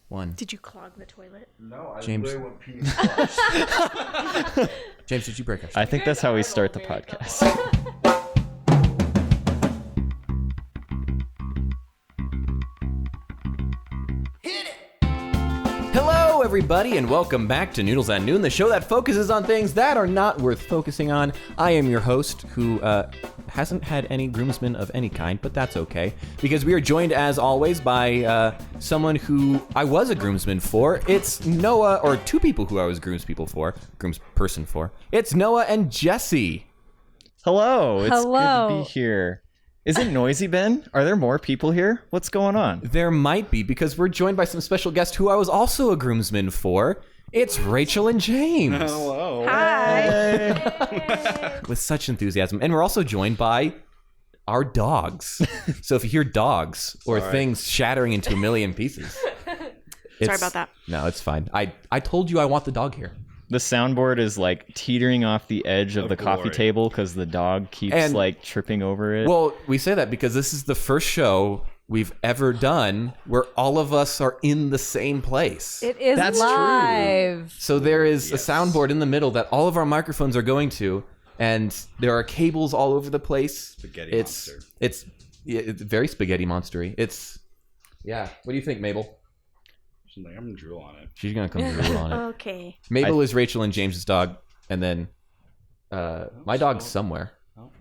1. Did you clog the toilet? No, I James. literally went pee flush. James, did you break our I think that's how we start the podcast. Hello, everybody, and welcome back to Noodles at Noon, the show that focuses on things that are not worth focusing on. I am your host, who hasn't had any groomsmen of any kind, but that's okay, because we are joined, as always, by someone who I was a groomsman for. It's Noah, or two people who I was groomsperson for. It's Noah and Jesse. Hello, it's Hello. good to be here. Is it noisy, Ben? Are there more people here? What's going on? There might be, because we're joined by some special guests who I was also a groomsman for. It's Rachel and James. Hello. Hi. With such enthusiasm. And we're also joined by our dogs. So if you hear dogs or things shattering into a million pieces. Sorry about that. No, it's fine. I told you I want the dog here. The soundboard is like teetering off the edge of the coffee table because the dog keeps like tripping over it. Well, we say that because this is the first show we've ever done where all of us are in the same place. It is That's live. So there is a soundboard in the middle that all of our microphones are going to, and there are cables all over the place. Spaghetti monster. It's very spaghetti monstery. Yeah. What do you think, Mabel? I'm gonna drool on it. She's gonna come drool on it. Okay. Mabel is Rachel and James's dog, and then my dog's somewhere.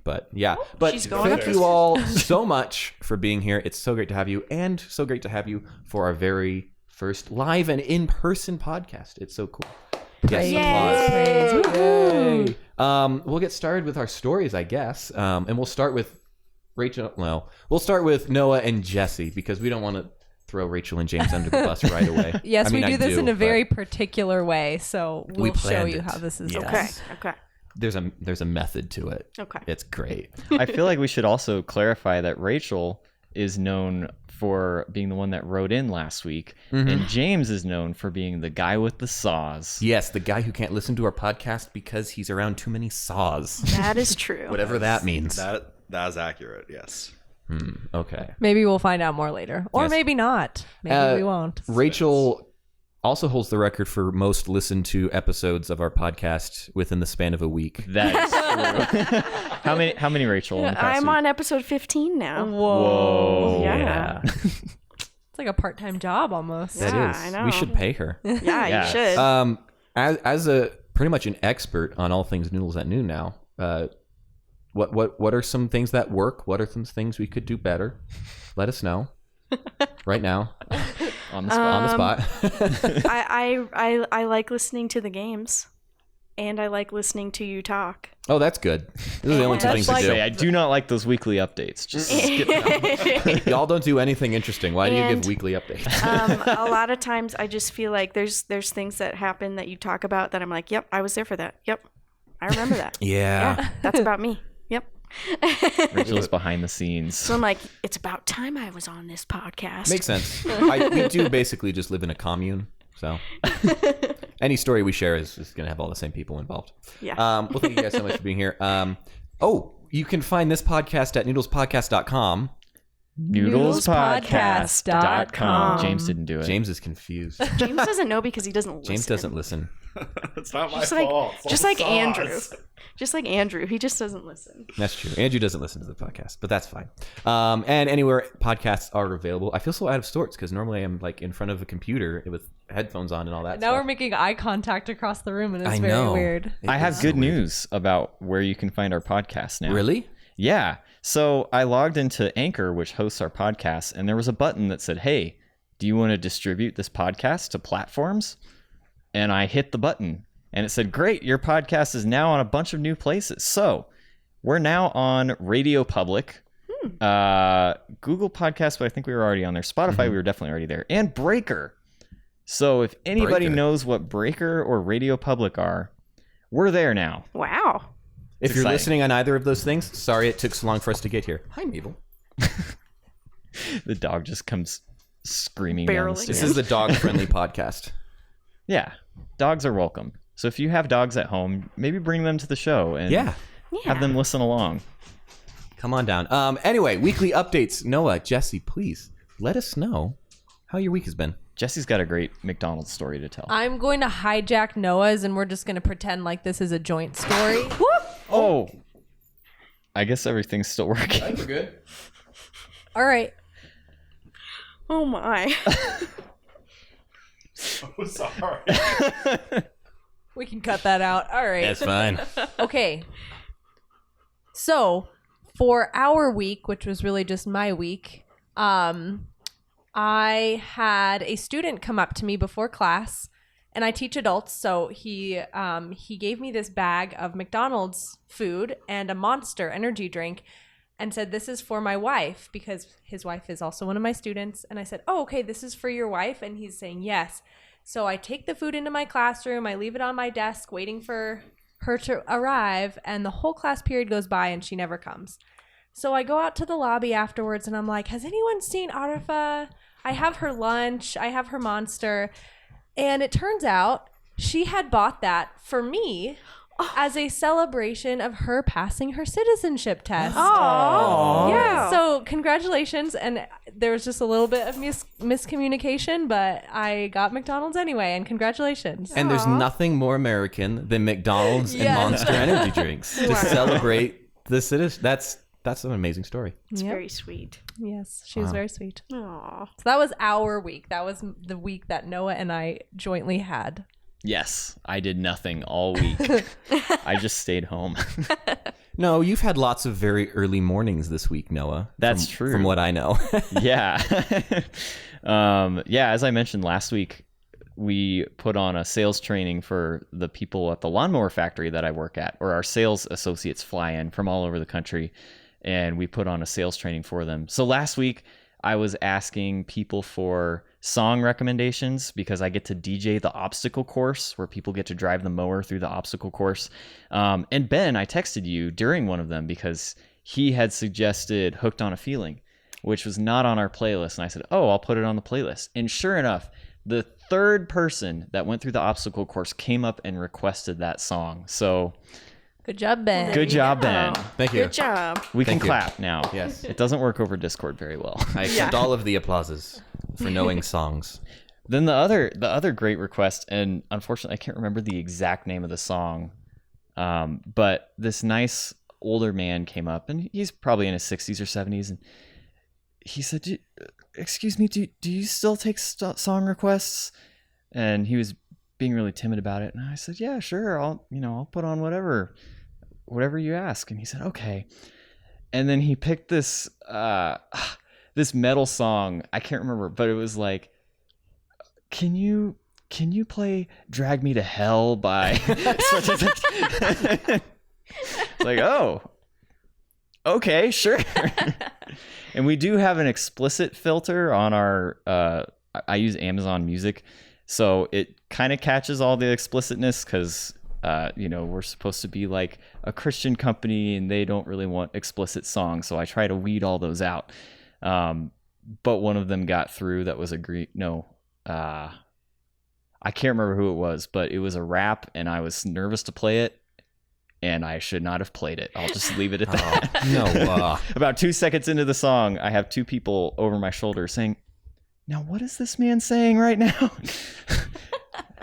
But yeah, but She's going thank there. you all so much for being here. It's so great to have you, and so great to have you for our very first live and in-person podcast. It's so cool. Yes, applause. Yay. We'll get started with our stories, I guess, and we'll start with Rachel. No, we'll start with Noah and Jesse because we don't want to throw Rachel and James under the bus right away. Yes, I mean, we do this in a but very particular way, so we we'll show planned you it. how this is Yes. done. Okay. There's a method to it. Okay. It's great. I feel like we should also clarify that Rachel is known for being the one that wrote in last week, and James is known for being the guy with the saws. Yes, the guy who can't listen to our podcast because he's around too many saws. That is true. Whatever that means. That is accurate. Yes. Okay. Maybe we'll find out more later, or Yes. maybe not. Maybe we won't. Rachel also holds the record for most listened to episodes of our podcast within the span of a week. That is true. How many, Rachel? in the past I'm week? on episode 15 now. Whoa. Yeah. It's like a part-time job almost. That Yeah, is. I know. We should pay her. Yeah, Yes. you should. As a pretty much an expert on all things Noodles at Noon now, what are some things that work? What are some things we could do better? Let us know right now On the spot. I like listening to the games, and I like listening to you talk. Oh, that's good. Those are the only two things to Say, do. I do not like those weekly updates. Just skip them. Y'all don't do anything interesting. Why do you And- give weekly updates? A lot of times I just feel like there's things that happen that you talk about that I'm like, yep, I was there for that. Yep, I remember that. Yeah. That's about me. Yep. Rachel's behind the scenes. So I'm like, it's about time I was on this podcast. Makes sense. We do basically just live in a commune, so any story we share is going to have all the same people involved. Yeah. Well, thank you guys so much for being here. You can find this podcast at noodlespodcast.com. Noodlespodcast.com. James didn't do it. James is confused. James doesn't know because he doesn't listen. James doesn't listen. It's not my Just like, fault. It's all just the like sauce. Andrew. Just like Andrew. He just doesn't listen. That's true. Andrew doesn't listen to the podcast, but that's fine. And anywhere podcasts are available. I feel so out of sorts because normally I'm like in front of a computer with headphones on and all that Now stuff. we're making eye contact across the room, and it's I very know. weird. I have good news about where you can find our podcast now. Really? Yeah. So I logged into Anchor, which hosts our podcast, and there was a button that said, hey, do you want to distribute this podcast to platforms? And I hit the button, and it said, great, your podcast is now on a bunch of new places. So we're now on Radio Public, Google Podcasts, but I think we were already on there. Spotify, we were definitely already there. And Breaker. So if anybody Breaker. knows what Breaker or Radio Public are, we're there now. Wow. If you're exciting. listening on either of those things, sorry it took so long for us to get here. Hi, Mabel. The dog just comes screaming down the Barreling stairs. This is the dog-friendly podcast. Yeah, dogs are welcome. So if you have dogs at home, maybe bring them to the show and Yeah. have them listen along. Come on down. Anyway, weekly updates. Noah, Jesse, please let us know how your week has been. Jesse's got a great McDonald's story to tell. I'm going to hijack Noah's, and we're just going to pretend like this is a joint story. Oh, I guess everything's still working. I think we're good. All right. Oh my. Oh, sorry. We can cut that out. All right. That's fine. Okay. So, for our week, which was really just my week, I had a student come up to me before class, and I teach adults, so he gave me this bag of McDonald's food and a Monster energy drink and said, "This is for my wife," because his wife is also one of my students. And I said, "Oh, okay, this is for your wife?" And he's saying, "Yes." So I take the food into my classroom, I leave it on my desk waiting for her to arrive, and the whole class period goes by and she never comes. So I go out to the lobby afterwards and I'm like, has anyone seen Arifa? I have her lunch, I have her Monster. And it turns out she had bought that for me as a celebration of her passing her citizenship test. Oh. Yeah, so congratulations. And there was just a little bit of miscommunication, but I got McDonald's anyway, and congratulations. And there's nothing more American than McDonald's and Yes. Monster energy drinks to celebrate the citizen. That's an amazing story. It's Yep. very sweet. Yes, she was very sweet. Aw. So that was our week. That was the week that Noah and I jointly had. Yes, I did nothing all week. I just stayed home. No, you've had lots of very early mornings this week, Noah. That's true. From what I know. Yeah. Yeah, as I mentioned last week, we put on a sales training for the people at the lawnmower factory that I work at, or our sales associates fly in from all over the country, and we put on a sales training for them. So last week, I was asking people for song recommendations because I get to DJ the obstacle course where people get to drive the mower through the obstacle course. And Ben, I texted you during one of them because he had suggested Hooked on a Feeling, which was not on our playlist. And I said, oh, I'll put it on the playlist. And sure enough, the third person that went through the obstacle course came up and requested that song. So Good job, Ben. good job, Ben. Thank you. Good job. We Thank can you. clap now. Yes. It doesn't work over Discord very well. I accept all of the applauses for knowing songs. Then the other great request, and unfortunately I can't remember the exact name of the song, but this nice older man came up, and he's probably in his 60s or 70s, and he said, excuse me, do you still take song requests? And he was being really timid about it, and I said, yeah, sure, I'll put on whatever you ask. And he said, okay. And then he picked this this metal song. I can't remember, but it was like, can you play Drag Me to Hell by It's like, oh, okay, sure. And we do have an explicit filter on our I use Amazon Music, so it kind of catches all the explicitness because we're supposed to be like a Christian company and they don't really want explicit songs, so I try to weed all those out. But one of them got through that was I can't remember who it was, but it was a rap and I was nervous to play it and I should not have played it. I'll just leave it at that. No. About 2 seconds into the song, I have two people over my shoulder saying, now what is this man saying right now?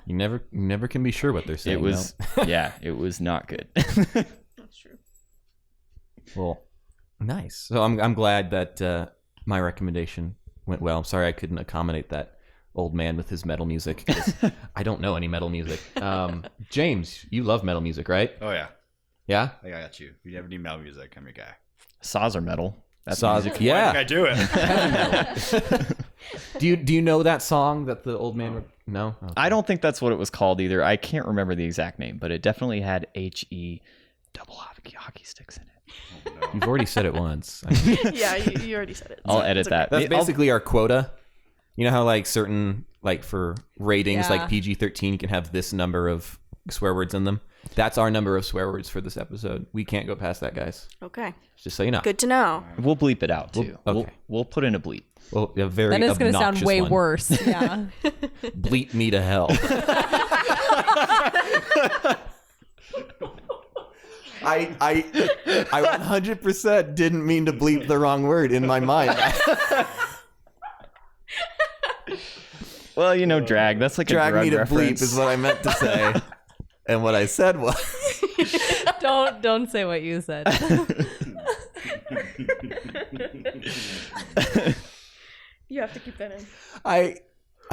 You never can be sure what they're saying. It was, yeah, it was not good. That's true. Well, nice. So I'm glad that my recommendation went well. I'm sorry I couldn't accommodate that old man with his metal music. 'Cause I don't know any metal music. James, you love metal music, right? Oh, yeah. Yeah? I got you. If you ever need metal music, I'm your guy. Saws are metal. That's Saws, music. I yeah. think I do it. Do you know that song that the old man? No. Oh. I don't think that's what it was called either. I can't remember the exact name, but it definitely had HE double hockey sticks in it. Oh, no. You've already said it once. Yeah, you already said it. I'll edit that. That's I'll- basically our quota. You know how like certain for ratings Yeah. like PG-13 you can have this number of swear words in them. That's our number of swear words for this episode. We can't go past that, guys. Okay. Just so you know. Good to know. We'll bleep it out too. Okay. We'll put in a bleep. Well, a very Then it's going to sound obnoxious way one. worse. Yeah. Bleep me to hell. I 100% didn't mean to bleep the wrong word in my mind. Well, you know, drag. That's like Drag a drug me to reference. bleep is what I meant to say. And what I said was... Don't say what you said. You have to keep that in.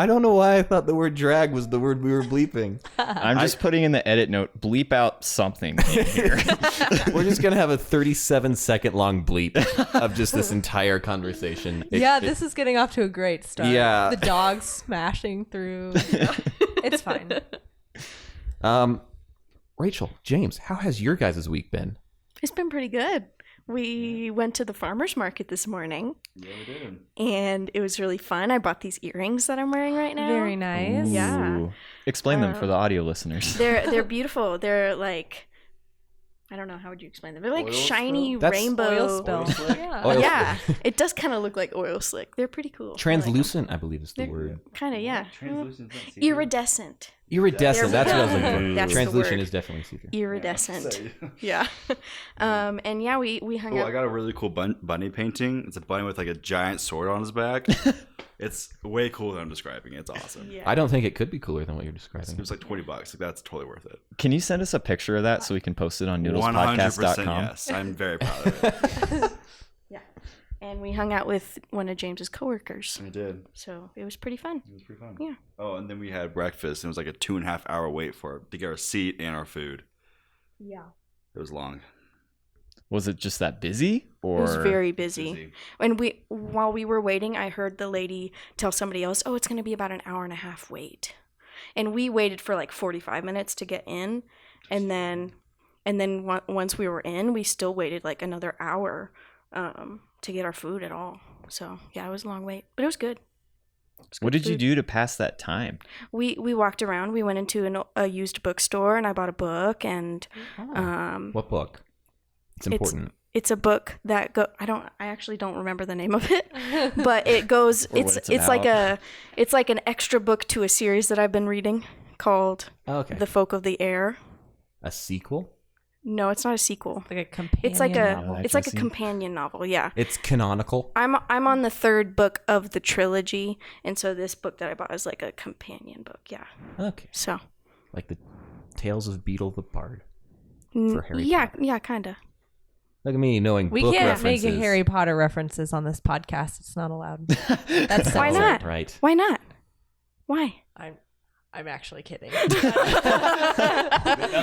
I don't know why I thought the word drag was the word we were bleeping. I'm just putting in the edit note, bleep out something in here. We're just going to have a 37-second long bleep of just this entire conversation. This is getting off to a great start. Yeah. The dog's smashing through. It's fine. Rachel, James, how has your guys' week been? It's been pretty good. We went to the farmer's market this morning. Yeah, we did. And it was really fun. I bought these earrings that I'm wearing right now. Very nice. Yeah. Ooh. Explain them for the audio listeners. They're beautiful. They're like, I don't know, how would you explain them? They're like Oil shiny spill? That's rainbow. Oil spill. Oil slick? Yeah. Oil Yeah, it does kind of look like oil slick. They're pretty cool. Translucent, I believe is the word. Kind of, yeah. Translucent. is that see-through? Iridescent. Iridescent, There we that's what I was go. looking for. That's the Translucent word. is definitely see-through. Iridescent. Yeah. And yeah, we hung Oh, out. I got a really cool bunny painting. It's a bunny with like a giant sword on his back. It's way cooler than I'm describing it. It's awesome. Yeah. I don't think it could be cooler than what you're It describing. was like $20. Like, that's totally worth it. Can you send us a picture of that so we can post it on 100% noodlespodcast.com? yes. I'm very proud of it. Yeah. And we hung out with one of James's coworkers. I did. So it was pretty fun. It was pretty fun. Yeah. Oh, and then we had breakfast. And it was like a 2.5 hour wait to get our seat and our food. Yeah. It was long. Was it just that busy? Or It was very busy. And while we were waiting, I heard the lady tell somebody else, "Oh, it's going to be about an hour and a half wait." And we waited for like 45 minutes to get in, and then once we were in, we still waited like another hour to get our food at all. So yeah, it was a long wait, but it was good. What did you do to pass that time? We walked around. We went into a used bookstore, and I bought a book. And What book? It's important. it's a book that I actually don't remember the name of it, but it goes. Or what it's it's like about. it's like an extra book to a series that I've been reading called Okay. The Folk of the Air. A sequel? No, it's not a sequel. Like a companion. It's like novel. a Jesse. companion novel. Yeah. It's canonical. I'm on the third book of the trilogy, and so this book that I bought is like a companion book. Yeah. Okay. So. Like the Tales of Beetle the Bard. For Harry Yeah, yeah, kind of. Look at me knowing We book can't references. make Harry Potter references on this podcast. It's not allowed. That's Why not? Right. Why not? Why? I'm actually kidding. That's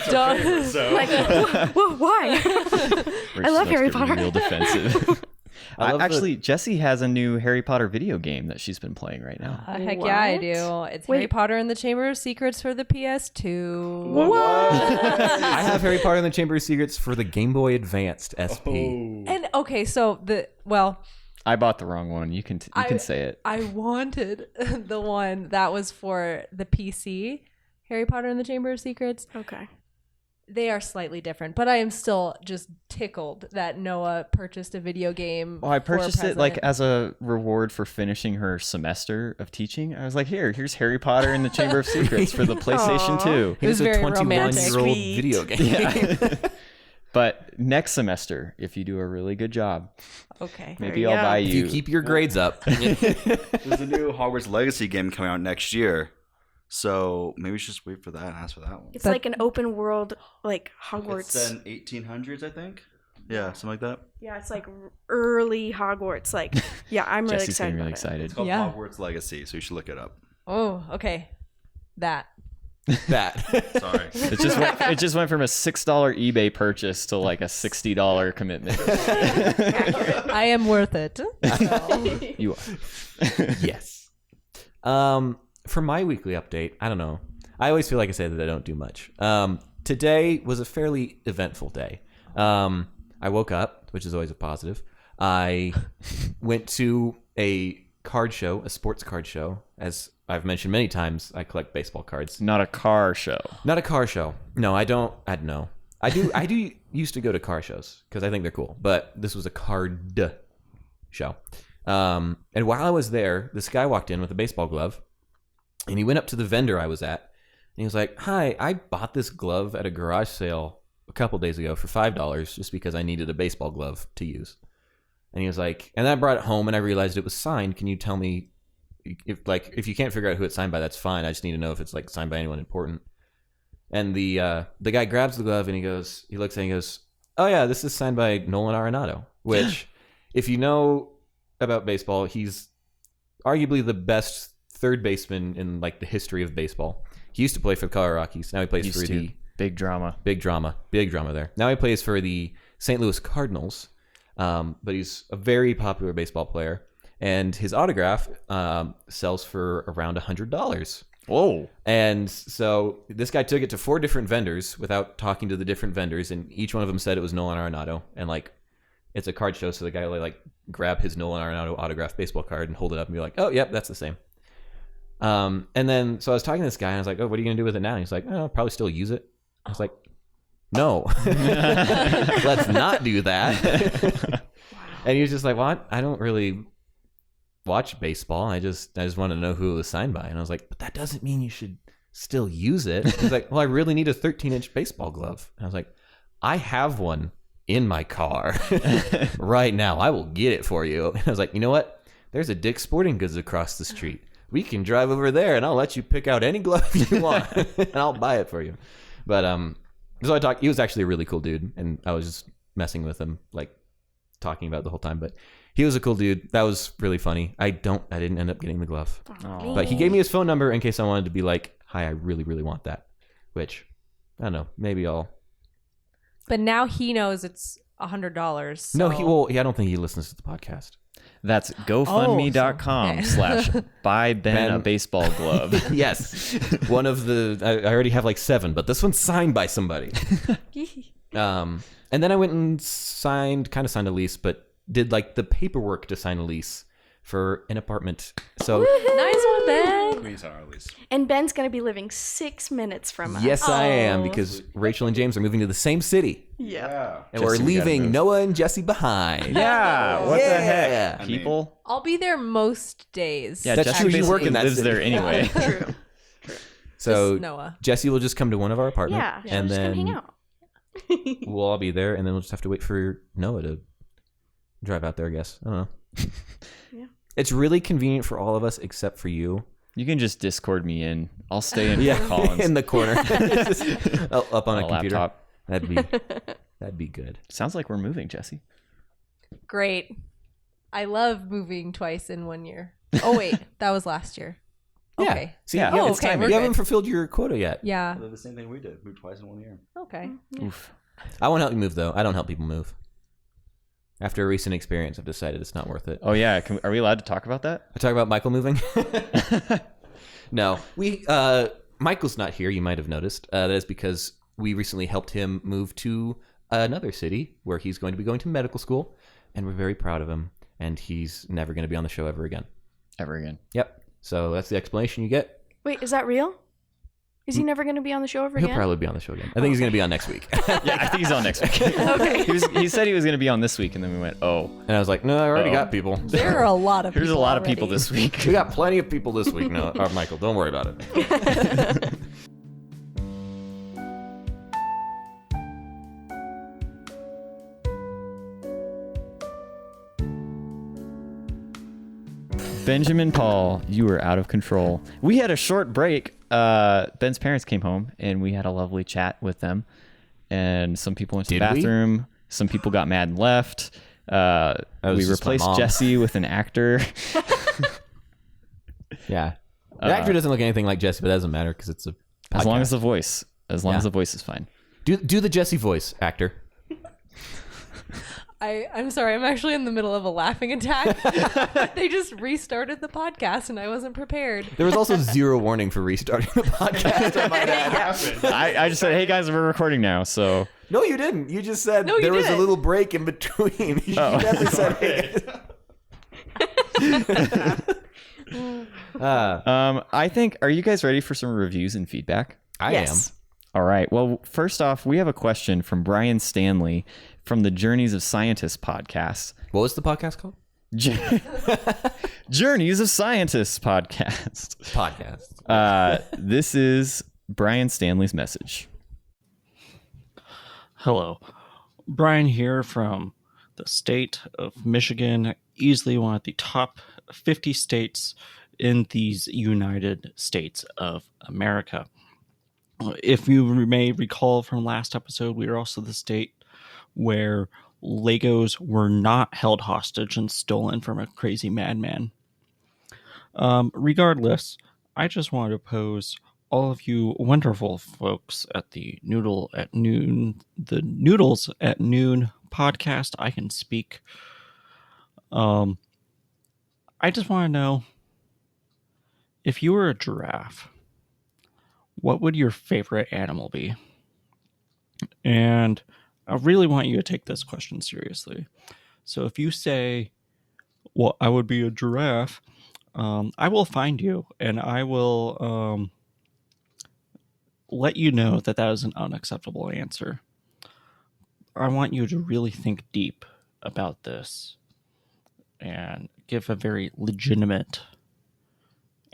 Don't- our favorite, so. Like, why? We're I love supposed Harry to get Potter. Real defensive. I love Actually, Jessie has a new Harry Potter video game that she's been playing right now. Heck yeah, I What? do. It's Wait. Harry Potter and the Chamber of Secrets for the PS2. I have Harry Potter and the Chamber of Secrets for the Game Boy Advanced SP. And okay, so I bought the wrong one. You can say it. I wanted the one that was for the PC, Harry Potter and the Chamber of Secrets. Okay. They are slightly different, but I am still just tickled that Noah purchased a video game. Well, I for a purchased it like present. as a reward for finishing her semester of teaching. I was like, here's Harry Potter and the Chamber of Secrets for the PlayStation Aw. 2. It was very romantic. 21-year-old Sweet. video game. Yeah. But next semester, if you do a really good job, Okay. maybe you I'll go. buy If you. you keep your grades up. There's a new Hogwarts Legacy game coming out next year. So maybe we should just wait for that and ask for that one. It's like an open world, like Hogwarts. It's set in 1800s, I think. Yeah, something like that. Yeah, it's like early Hogwarts. Like, yeah, I'm really Jesse's excited. getting really about it. excited. It's called Yeah. Hogwarts Legacy, so you should look it up. Oh, okay. That. that. Sorry. It just went from a $6 eBay purchase to like a $60 commitment. I am worth it. You are. Yes. For my weekly update, I don't know. I always feel like I say that I don't do much. Today was a fairly eventful day. I woke up, which is always a positive. I went to a card show, a sports card show. As I've mentioned many times, I collect baseball cards. Not a car show. Not a car show. No, I don't. No. I do used to go to car shows because I think they're cool. But this was a card show. And while I was there, this guy walked in with a baseball glove. And he went up to the vendor I was at. And he was like, "Hi, I bought this glove at a garage sale a couple days ago for $5 just because I needed a baseball glove to use." And he was like, and I brought it home and I realized it was signed. Can you tell me if you can't figure out who it's signed by, that's fine. I just need to know if it's like signed by anyone important. And the guy grabs the glove and he looks at it and he goes, "Oh yeah, this is signed by Nolan Arenado," which, if you know about baseball, he's arguably the best third baseman in like the history of baseball. He used to play for the Colorado Rockies. Now he plays for the big drama there. Now he plays for the St. Louis Cardinals, but he's a very popular baseball player, and his autograph sells for around $100. Whoa! And so this guy took it to 4 different vendors without talking to the different vendors, and each one of them said it was Nolan Arenado, and like. It's a card show, so the guy will like grab his Nolan Arenado autographed baseball card and hold it up and be like, "Oh, yep, that's the same." And then so I was talking to this guy and I was like, "Oh, what are you gonna do with it now?" And he's like, "Oh, I'll probably still use it." I was like, "No, let's not do that." And he was just like, "Well, I don't really watch baseball. I just want to know who it was signed by." And I was like, "But that doesn't mean you should still use it." He's like, "Well, I really need a 13-inch baseball glove." And I was like, "I have one in my car right now. I will get it for you." And I was like, "You know what? There's a Dick's Sporting Goods across the street. We can drive over there and I'll let you pick out any glove you want and I'll buy it for you." But so I talked. He was actually a really cool dude, and I was just messing with him, like talking about it the whole time. But he was a cool dude. That was really funny. I didn't end up getting the glove, but he gave me his phone number in case I wanted to be like, "Hi, I really, really want that." Which I don't know. Maybe I'll. But now he knows it's $100. So. No, I don't think he listens to the podcast. That's GoFundMe.com/buy Ben a baseball glove. Yes. One of the, I already have like 7, but this one's signed by somebody. And then I went and signed a lease, but did like the paperwork to sign a lease for an apartment. So nice one, Ben. We saw our lease. And Ben's going to be living 6 minutes from us. yes, I am, because Rachel and James are moving to the same city. Yeah. And we're leaving Noah and Jesse behind. Yeah, what the heck, I mean- people? I'll be there most days. Yeah, That's Jesse true, you work basically in that lives city. there anyway. True. So Just Noah. Jesse will just come to one of our apartments. Yeah. And Just come hang then out. we'll all be there, and then we'll just have to wait for Noah to drive out there, I guess. I don't know. Yeah. It's really convenient for all of us except for you. You can just Discord me in. I'll stay in Fort Collins. In the corner. Up on a computer. Laptop. That'd be good. Sounds like we're moving, Jesse. Great. I love moving twice in 1 year. Oh, wait. That was last year. Yeah. Okay. See, Yeah. Oh, it's okay, time. we're You haven't good. fulfilled your quota yet. Yeah. The same thing we did. Moved twice in 1 year. Okay. Oof. I won't help you move, though. I don't help people move. After a recent experience, I've decided it's not worth it. Oh yeah, are we allowed to talk about that? I talk about Michael moving. No, Michael's not here. You might have noticed. That is because we recently helped him move to another city where he's going to be going to medical school, and we're very proud of him. And he's never going to be on the show ever again. Ever again? Yep. So that's the explanation you get. Wait, is that real? Is he never going to be on the show ever He'll again? probably be on the show again. I think he's going to be on next week. Yeah, I think he's on next week. Okay. He said he was going to be on this week, and then we went, oh, And I was like, no, I already Uh-oh. got people. There are a lot of here's people a lot of already. people this week. We got plenty of people this week. No, Michael, don't worry about it. Benjamin Paul, you were out of control. We had a short break. Ben's parents came home, and we had a lovely chat with them. And some people went to the Did we? bathroom. Some people got mad and left. was We just my replaced mom. Jesse with an actor. Yeah. The actor doesn't look anything like Jesse, but that doesn't matter because it's a podcast. As long as the voice. As long Yeah. as the voice is fine. Do the Jesse voice, actor. I'm sorry. I'm actually in the middle of a laughing attack. They just restarted the podcast, and I wasn't prepared. There was also zero warning for restarting the podcast. I might add. I just said, hey guys, we're recording now. So No, you didn't. You just said No, you there was a didn't. little break in between. You never said hey. I think, are you guys ready for some reviews and feedback? I Yes. All right. Well, first off, we have a question from Brian Stanley from the Journeys of Scientists podcast. am. What was the podcast called? Journeys of Scientists podcast. Podcast. This is Brian Stanley's message. Hello. Brian here from the state of Michigan, easily one of the top 50 states in these United States of America. If you may recall from last episode, we are also the state where Legos were not held hostage and stolen from a crazy madman. Regardless, I just wanted to pose all of you wonderful folks at the Noodles at Noon podcast. I can speak. I just want to know, if you were a giraffe, what would your favorite animal be? And I really want you to take this question seriously. So if you say, well, I would be a giraffe, I will find you and I will let you know that that is an unacceptable answer. I want you to really think deep about this and give a very legitimate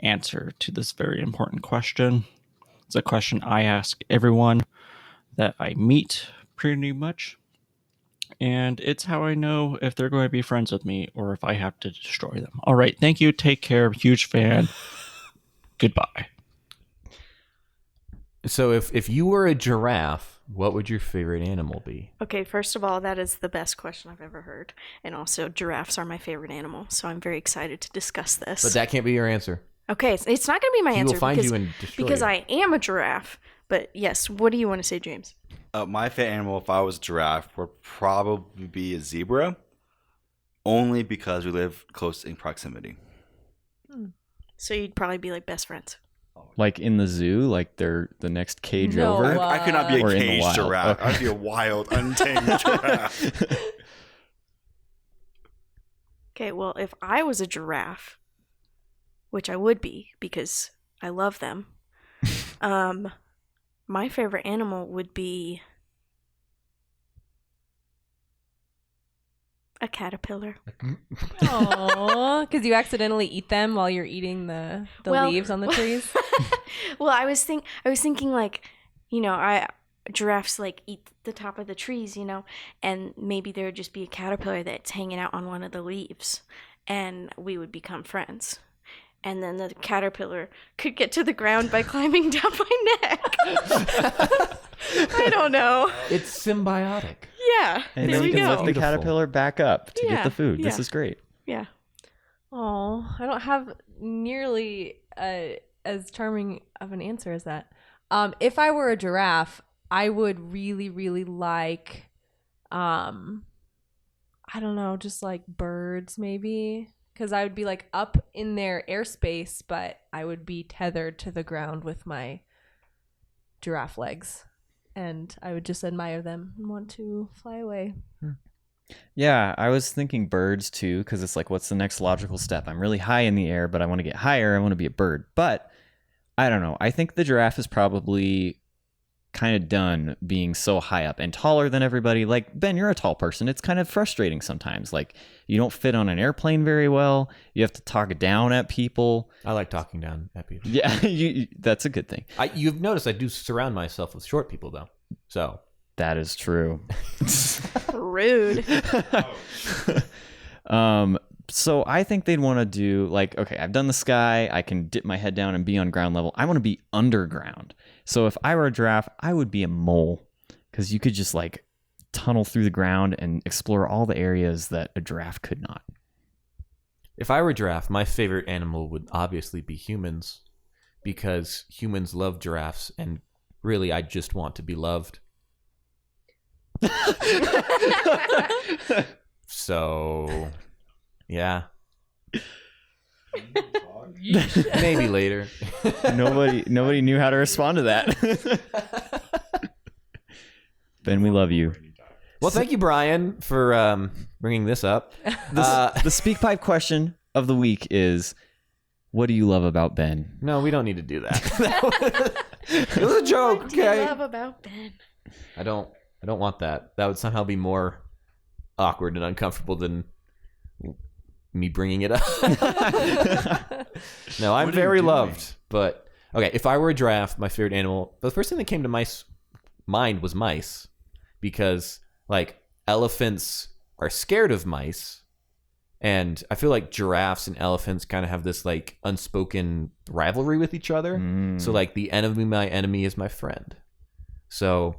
answer to this very important question. It's a question I ask everyone that I meet pretty much, and it's how I know if they're going to be friends with me or if I have to destroy them. All right, thank you, take care, huge fan. Goodbye. So if you were a giraffe, what would your favorite animal be? Okay, first of all, that is the best question I've ever heard. And also, giraffes are my favorite animal, so I'm very excited to discuss this. But that can't be your answer. Okay, it's not going to be my He answer will find because, you and destroy because you. I am a giraffe. But yes, what do you want to say, James? My favorite animal, if I was a giraffe, would probably be a zebra, only because we live close in proximity. So you'd probably be like best friends. Like in the zoo, like they're the next cage No. over. I could not be a Or in the caged wild. giraffe. Okay. I'd be a wild, untamed giraffe. Okay, well, if I was a giraffe, which I would be because I love them, my favorite animal would be a caterpillar. Aww, because you accidentally eat them while you're eating the Well- leaves on the trees. Well, I was thinking like, giraffes like eat the top of the trees, and maybe there would just be a caterpillar that's hanging out on one of the leaves, and we would become friends. And then the caterpillar could get to the ground by climbing down my neck. I don't know. It's symbiotic. Yeah, And there then we you can go. lift the Beautiful. caterpillar back up to get Yeah, the food. This yeah. is great. Yeah. Oh, I don't have nearly as charming of an answer as that. If I were a giraffe, I would really, really like, I don't know, just like birds maybe. Because I would be like up in their airspace, but I would be tethered to the ground with my giraffe legs. And I would just admire them and want to fly away. Yeah, I was thinking birds too, because it's like, what's the next logical step? I'm really high in the air, but I want to get higher. I want to be a bird. But I don't know. I think the giraffe is probably kind of done being so high up and taller than everybody. Like, Ben, you're a tall person. It's kind of frustrating sometimes. Like, you don't fit on an airplane very well. You have to talk down at people. I like talking down at people. Yeah, that's a good thing. You've noticed I do surround myself with short people, though. So That is true. Rude. So I think they'd want to do like, okay, I've done the sky. I can dip my head down and be on ground level. I want to be underground. So if I were a giraffe, I would be a mole, because you could just like tunnel through the ground and explore all the areas that a giraffe could not. if I were a giraffe, my favorite animal would obviously be humans, because humans love giraffes, and really, I just want to be loved. So, yeah. Maybe later. Nobody knew how to respond to that. Ben, we love you. Well, thank you, Brian, for bringing this up. The speak pipe question of the week is, what do you love about Ben? No, we don't need to do that. It was a joke, What do you okay? love about Ben? I don't want that. That would somehow be more awkward and uncomfortable than me bringing it up. No, I'm What are you very doing? loved. But okay, if I were a giraffe, my favorite animal, the first thing that came to mind was mice, because like elephants are scared of mice, And I feel like giraffes and elephants kind of have this like unspoken rivalry with each other. So like the enemy, my enemy is my friend. So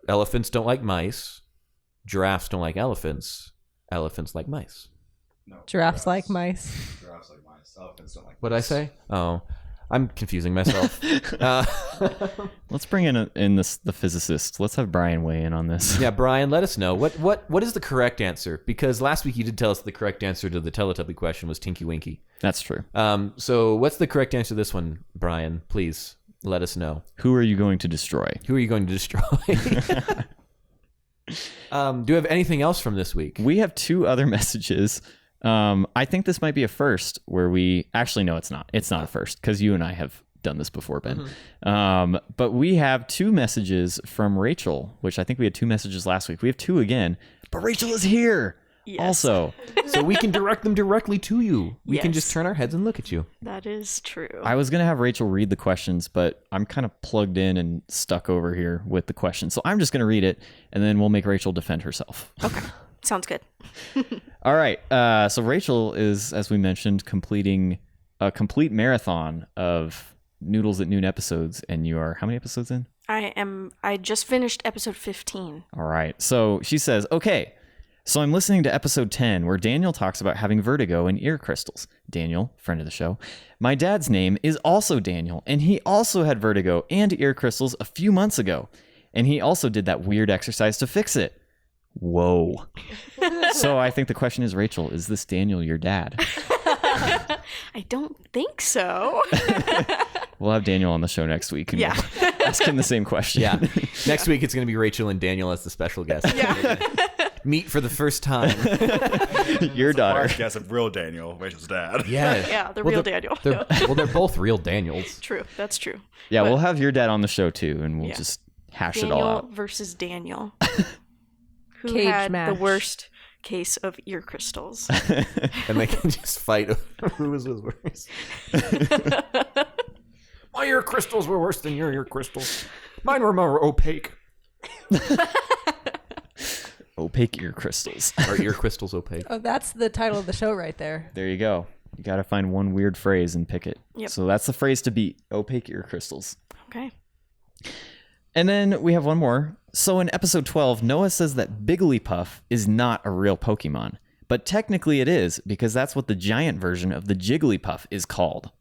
elephants don't like mice. Giraffes don't like elephants. Elephants like mice. No, Giraffes like mice. Giraffes like mice. Elephants don't like What did I say? Oh, I'm confusing myself. Let's bring in the physicist. Let's have Brian weigh in on this. Yeah, Brian, let us know. What is the correct answer? Because last week you did tell us the correct answer to the Teletubby question was Tinky Winky. That's true. So what's the correct answer to this one, Brian? Please let us know. Who are you going to destroy? Who are you going to destroy? Do you have anything else from this week? We have 2 other messages. I think this might be a first where we actually, no, it's not. It's not a first because you and I have done this before, Ben. But we have 2 messages from Rachel, which I think we had 2 messages last week. We have 2 again, but Rachel is here also. So we can direct them directly to you. We can Yes. just turn our heads and look at you. That is true. I was going to have Rachel read the questions, but I'm kind of plugged in and stuck over here with the questions. So I'm just going to read it and then we'll make Rachel defend herself. Okay. Sounds good. All right. So Rachel is, as we mentioned, completing a complete marathon of Noodles at Noon episodes. And you are how many episodes in? I just finished episode 15. All right. So she says, okay, so I'm listening to episode 10 where Daniel talks about having vertigo and ear crystals. Daniel, friend of the show. My dad's name is also Daniel, and he also had vertigo and ear crystals a few months ago. And he also did that weird exercise to fix it. Whoa. So I think the question is, Rachel, is this Daniel your dad? I don't think so. We'll have Daniel on the show next week. And Yeah. we'll ask him the same question. Yeah. Next week it's going to be Rachel and Daniel as the special guest. Yeah. Meet for the first time. Your daughter. Guess of real Daniel, Rachel's dad. Yeah. Yeah, the Well, real they're- Daniel. They're both real Daniels. True. That's true. Yeah, But we'll have your dad on the show too, and we'll Yeah. just hash it all Daniel out. versus Daniel. Who Cage had match. the worst case of ear crystals? And they can just fight over who was worse. My ear crystals were worse than your ear crystals. Mine were more opaque. Opaque ear crystals. Are ear crystals opaque? Oh, that's the title of the show right there. There you go. You got to find one weird phrase and pick it. Yep. So that's the phrase to beat. Opaque ear crystals. Okay. And then we have one more. So in episode 12, Noah says that Bigglypuff is not a real Pokemon. But technically it is, because that's what the giant version of the Jigglypuff is called.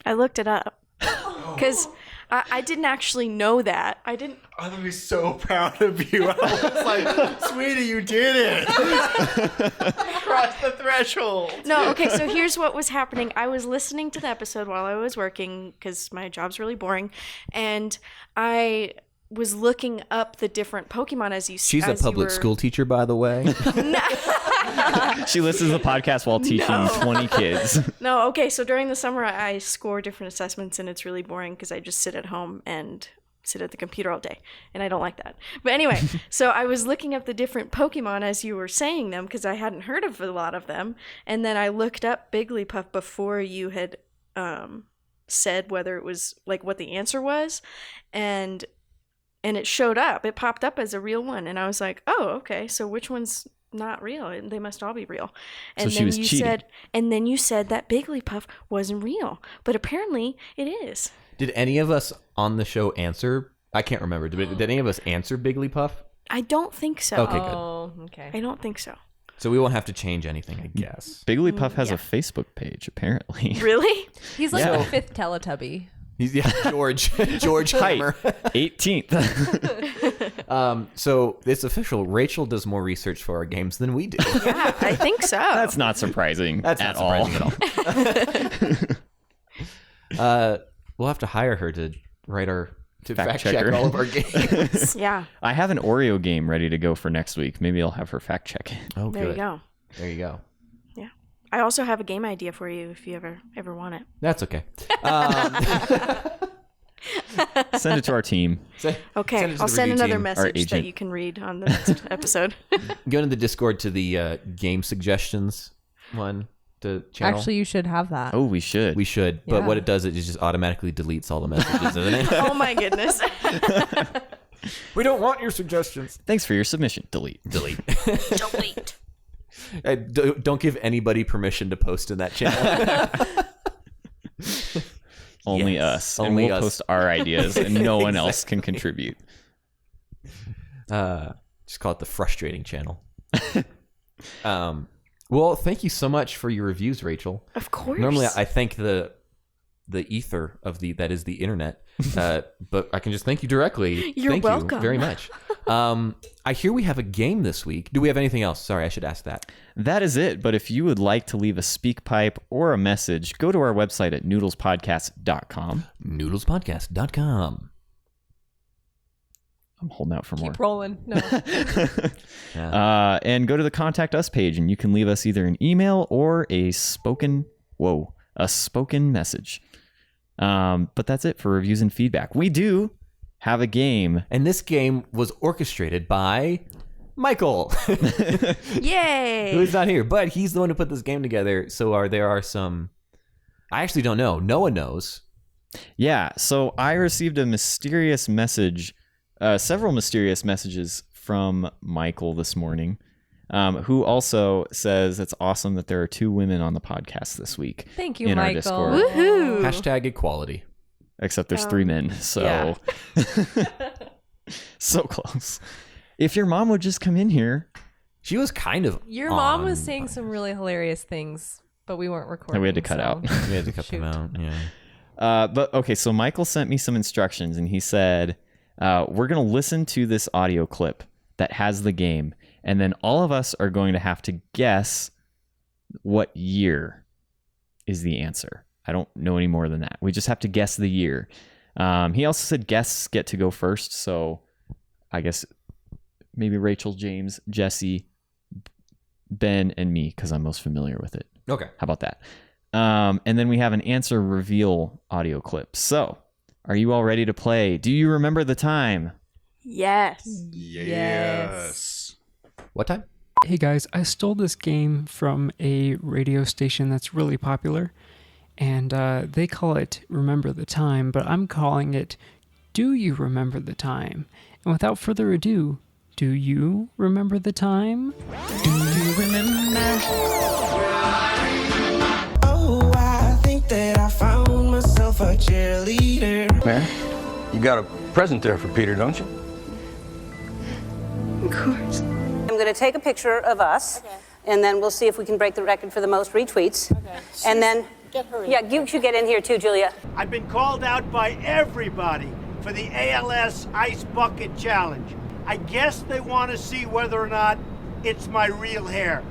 I looked it up because I didn't actually know that. I didn't. I'm gonna be so proud of you. I was like, sweetie, you did it. Crossed the threshold. No, okay, so here's what was happening. I was listening to the episode while I was working because my job's really boring, and I was looking up the different Pokemon as you. She's a as you public were- school teacher, by the way. She listens to the podcast while teaching 20 kids. No, okay, so during the summer I score different assessments, and it's really boring because I just sit at home and sit at the computer all day, and I don't like that. But anyway, so I was looking up the different Pokemon as you were saying them because I hadn't heard of a lot of them, and then I looked up Bigglypuff before you had said whether it was like what the answer was, and it showed up. It popped up as a real one, and I was like, oh, okay, so which one's not real? And they must all be real. And So she then was you cheating. said, and then you said that Bigglypuff wasn't real, but apparently it is. Did any of us on the show answer? I can't remember. Did any of us answer Bigglypuff? I don't think so. Okay, good. Oh, okay. I don't think so. So we won't have to change anything, I guess. Bigglypuff has yeah. a Facebook page, apparently. Really? He's like Yeah. the fifth Teletubby. He's George Heimer. 18th. So it's official. Rachel does more research for our games than we do. Yeah, I think so. That's not surprising That's at not all. surprising at all. We'll have to hire her to write to Fact fact check checker. all of our games. Yeah. I have an Oreo game ready to go for next week. Maybe I'll have her fact check it. Oh, There you good. go. There you go. Yeah. I also have a game idea for you if you ever want it. That's okay. Send it to our team. Okay, Send it to I'll the send review another team. message that agent. you can read on the next episode. Go into the Discord to the game suggestions one to channel. Actually, you should have that. Oh, we should. we should, but Yeah. what it does is it just automatically deletes all the messages, doesn't it? Oh my goodness. We don't want your suggestions. Thanks for your submission. Delete. Delete. Don't give anybody permission to post in that channel. Only Yes, us. only and we'll us. post our ideas and no one else can contribute. Just call it the frustrating channel. Well, thank you so much for your reviews, Rachel. Of course. Normally, I thank the ether of that is the internet, but I can just thank you directly. You're thank welcome. you very much. I hear we have a game this week. Do we have anything else? Sorry, I should ask that. That is it. But if you would like to leave a speak pipe or a message, go to our website at noodlespodcast.com. Noodlespodcast.com. I'm holding out for more. Keep rolling. No. And go to the Contact Us page, and you can leave us either an email or a spoken message. But that's it for reviews and feedback. We do have a game. And this game was orchestrated by Michael, Yay. who is not here, but he's the one who put this game together. So there are some, I actually don't know. No one knows. Yeah, so I received a mysterious message, several mysterious messages from Michael this morning, who also says it's awesome that there are 2 women on the podcast this week. Thank you, in our Michael. Discord. Woohoo. Hashtag equality. Except there's 3 men, so yeah. so close. If your mom would just come in here, She was kind of Your mom was on, saying some really hilarious things, but we weren't recording. we had to cut so- out. We had to cut them Shoot. out. Yeah. But okay, so Michael sent me some instructions, and he said we're going to listen to this audio clip that has the game, and then all of us are going to have to guess what year is the answer. I don't know any more than that. We just have to guess the year. He also said guests get to go first, so I guess maybe Rachel, James, Jesse, Ben, and me, because I'm most familiar with it. Okay. How about that? And then we have an answer reveal audio clip. So, are you all ready to play? Do you remember the time? Yes. Yes. What time? Hey guys, I stole this game from a radio station that's really popular, and they call it Remember the Time, but I'm calling it Do You Remember the Time? And without further ado, do you remember the time? Do you remember? Oh, I think that I found myself a cheerleader. Man, you got a present there for Peter, don't you? Of course. I'm going to take a picture of us, and then we'll see if we can break the record for the most retweets. Okay. And then, yeah, you should get in here too, Julia. I've been called out by everybody for the ALS Ice Bucket Challenge. I guess they want to see whether or not it's my real hair,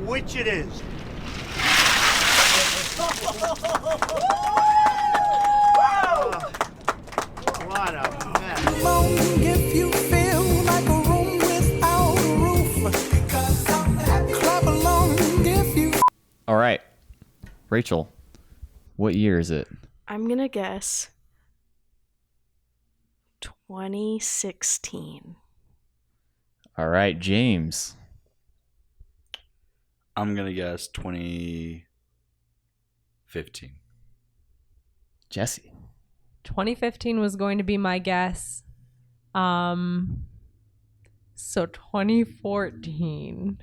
which it is. What a mess. If you feel like a room without a roof, because I'm happy. Clap along if you. All right. Rachel, what year is it? I'm going to guess 2016. All right, James. I'm going to guess 2015. Jesse. 2015 was going to be my guess. So 2014.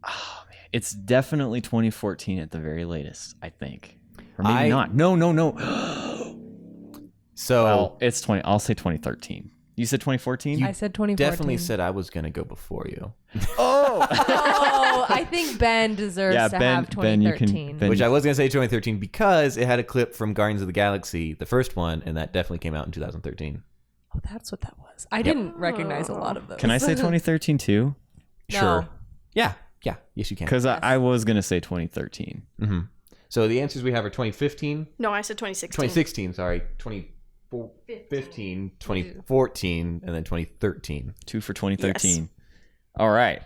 Oh, man. It's definitely 2014 at the very latest, I think. Or maybe I- not. No. So Well, it's 20. I'll say 2013. You said 2014? I said 2014. definitely said I was going to go before you, Oh! Oh, I think Ben deserves Yeah, to Ben- have Ben, you can- 2013. Ben- which I was going to say 2013 because it had a clip from Guardians of the Galaxy, the first one, and that definitely came out in 2013. Oh, that's what that was. I didn't recognize a lot of those. Can I say 2013 too? No. Sure. Yeah. Yes, you can. Because I was going to say 2013. Mm-hmm. So the answers we have are 2015, No, I said 2016. 2016, sorry, 2015, 2014, and then 2013. 2 for 2013. All right.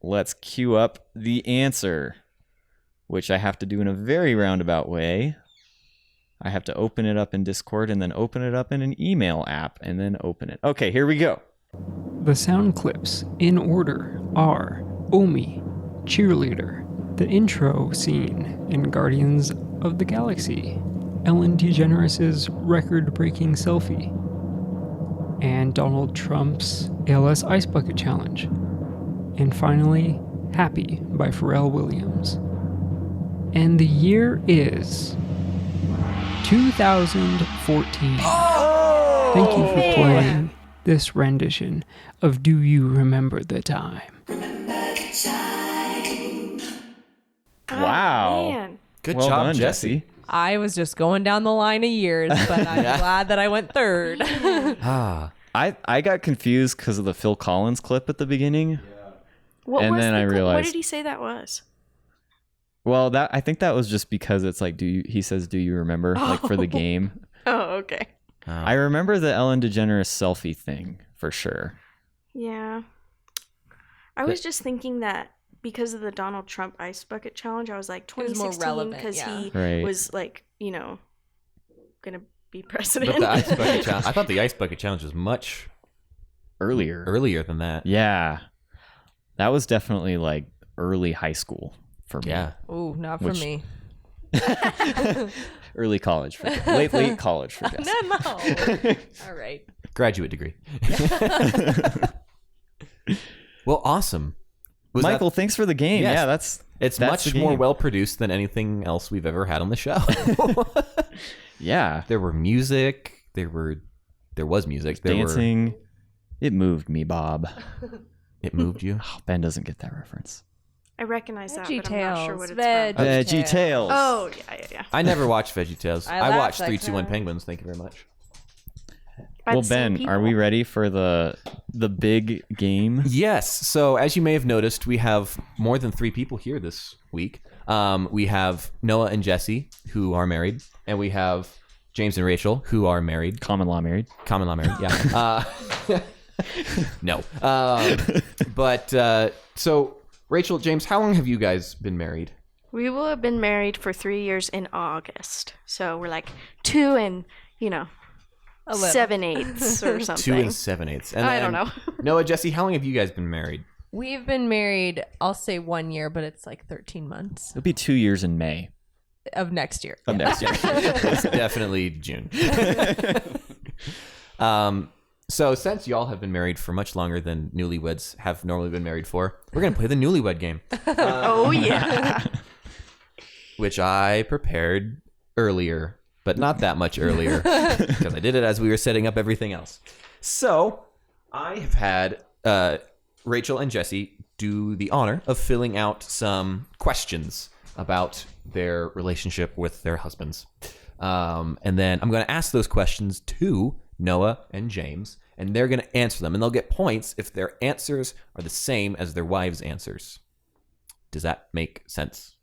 Let's queue up the answer, which I have to do in a very roundabout way. I have to open it up in Discord and then open it up in an email app and then open it. Okay, here we go. The sound clips in order are Omi, Cheerleader, the intro scene in Guardians of the Galaxy, Ellen DeGeneres' record-breaking selfie, and Donald Trump's ALS Ice Bucket Challenge. And finally, Happy by Pharrell Williams. And the year is 2014. Thank you for playing this rendition of Do You Remember the Time? Wow. Man. Good Well job, done, Jesse. I was just going down the line of years, but I'm glad that I went third. I got confused because of the Phil Collins clip at the beginning. What And was then the I What realized- did he say that was? Well, I think that was just because it's like, he says, do you remember? Like for the game. Oh, okay. I remember the Ellen DeGeneres selfie thing for sure. Yeah. I was just thinking that because of the Donald Trump Ice Bucket Challenge, I was like was more 2016 relevant, because yeah. he Right. was like, gonna be president. But the Ice Bucket Challenge, I thought the Ice Bucket Challenge was much earlier than that. Yeah. That was definitely like early high school for me. Yeah. Ooh, not for Which- me. Early college for late college for Jesse. No. All right. Graduate degree. Well, awesome. Was Michael, that- thanks for the game. Yes. Yeah, that's It's the much more game. well produced than anything else we've ever had on the show. Yeah. There were music. There was music. There Dancing. It moved me, Bob. It moved you. Oh, Ben doesn't get that reference. I recognize that, Veggie but I'm not sure what it's Veggie from. Veggie Tales. Oh, yeah. I never watched VeggieTales. I I laughed watched that 3-2-1 time. Penguins. Thank you very much. By Well, the same Ben, are we people. ready for the big game? Yes. So as you may have noticed, we have more than 3 people here this week. We have Noah and Jesse, who are married, and we have James and Rachel, who are married. Common law married. Common law married, yeah. No. So Rachel, James, how long have you guys been married? We will have been married for 3 years in August. So we're like 2 and, A little. 7/8 or something. 2 and 7/8. And I don't then, know. Noah, Jesse, how long have you guys been married? We've been married, I'll say 1 year, but it's like 13 months It'll be 2 years in May of next year. of next year. It's definitely June. So since y'all have been married for much longer than newlyweds have normally been married for, we're going to play the Newlywed game, Oh, yeah. which I prepared earlier, but not that much earlier because I did it as we were setting up everything else. So I have had Rachel and Jesse do the honor of filling out some questions about their relationship with their husbands. And then I'm going to ask those questions to Noah and James, and they're going to answer them. And they'll get points if their answers are the same as their wives' answers. Does that make sense?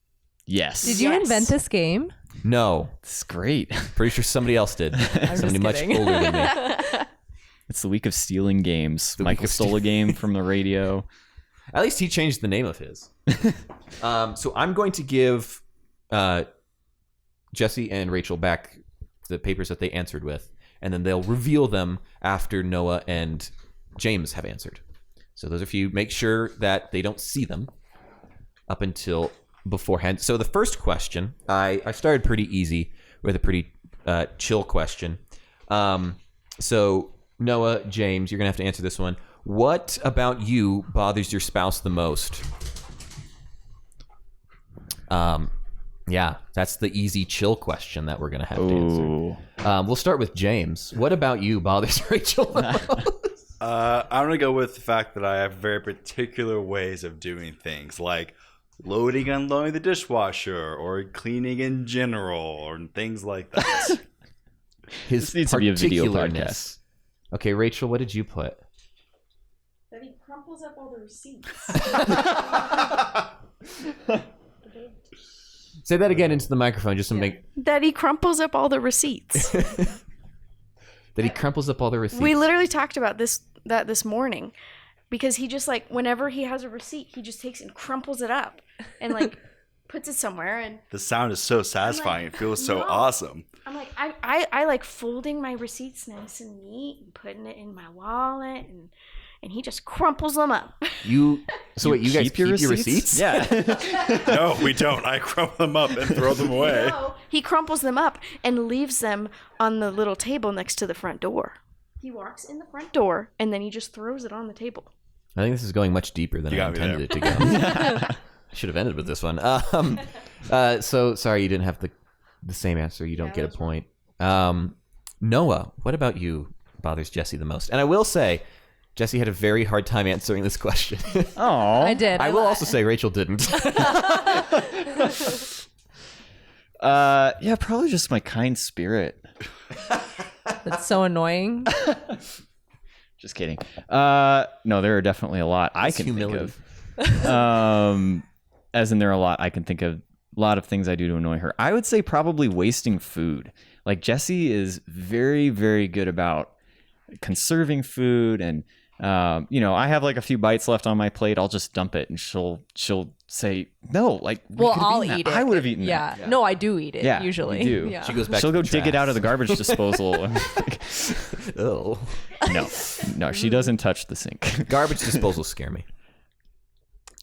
Yes. Did you invent this game? No. It's great. Pretty sure somebody else did. Somebody much kidding. older than me. It's the week of stealing games. The week Michael of stole a game from the radio. At least he changed the name of his. So I'm going to give Jesse and Rachel back the papers that they answered with, and then they'll reveal them after Noah and James have answered. So those of you, make sure that they don't see them up until beforehand. So the first question, I started pretty easy with a pretty chill question. So Noah, James, you're going to have to answer this one. What about you bothers your spouse the most? Yeah, that's the easy chill question that we're going to have to answer. We'll start with James. What about you bothers Rachel the most? I'm going to go with the fact that I have very particular ways of doing things, like loading and unloading the dishwasher or cleaning in general or things like that. His This needs to be a video particularness. Okay, Rachel, what did you put? That he crumples up all the receipts. Say that again into the microphone just to make... That he crumples up all the receipts. That he crumples up all the receipts. We literally talked about this morning, because he just whenever he has a receipt, he just takes and crumples it up and puts it somewhere. And The sound is so satisfying. It feels so no. awesome. I'm like, I like folding my receipts nice and neat and putting it in my wallet, and he just crumples them up. You guys keep your receipts? receipts? Yeah. No, we don't. I crumple them up and throw them away. No, he crumples them up and leaves them on the little table next to the front door. He walks in the front door, and then he just throws it on the table. I think this is going much deeper than I intended it to go. I should have ended with this one. So sorry you didn't have the same answer. You don't get a point. Noah, what about you bothers Jesse the most? And I will say, Jesse had a very hard time answering this question. Oh, I did. I will also say Rachel didn't. Yeah, probably just my kind spirit. That's so annoying. Just kidding. No, there are definitely a lot I can humility. think of. As in, there are a lot I can think of. A lot of things I do to annoy her. I would say probably wasting food. Like Jessie is very, very good about conserving food, and I have like a few bites left on my plate. I'll just dump it, and she'll say no. Like, well, I'll eat it. I would have eaten that. Yeah. No, I do eat it. Yeah, usually. You do. Yeah. She goes back. She'll to go the dig it trash. out of the garbage disposal. Oh. No, she doesn't touch the sink. Garbage disposals scare me.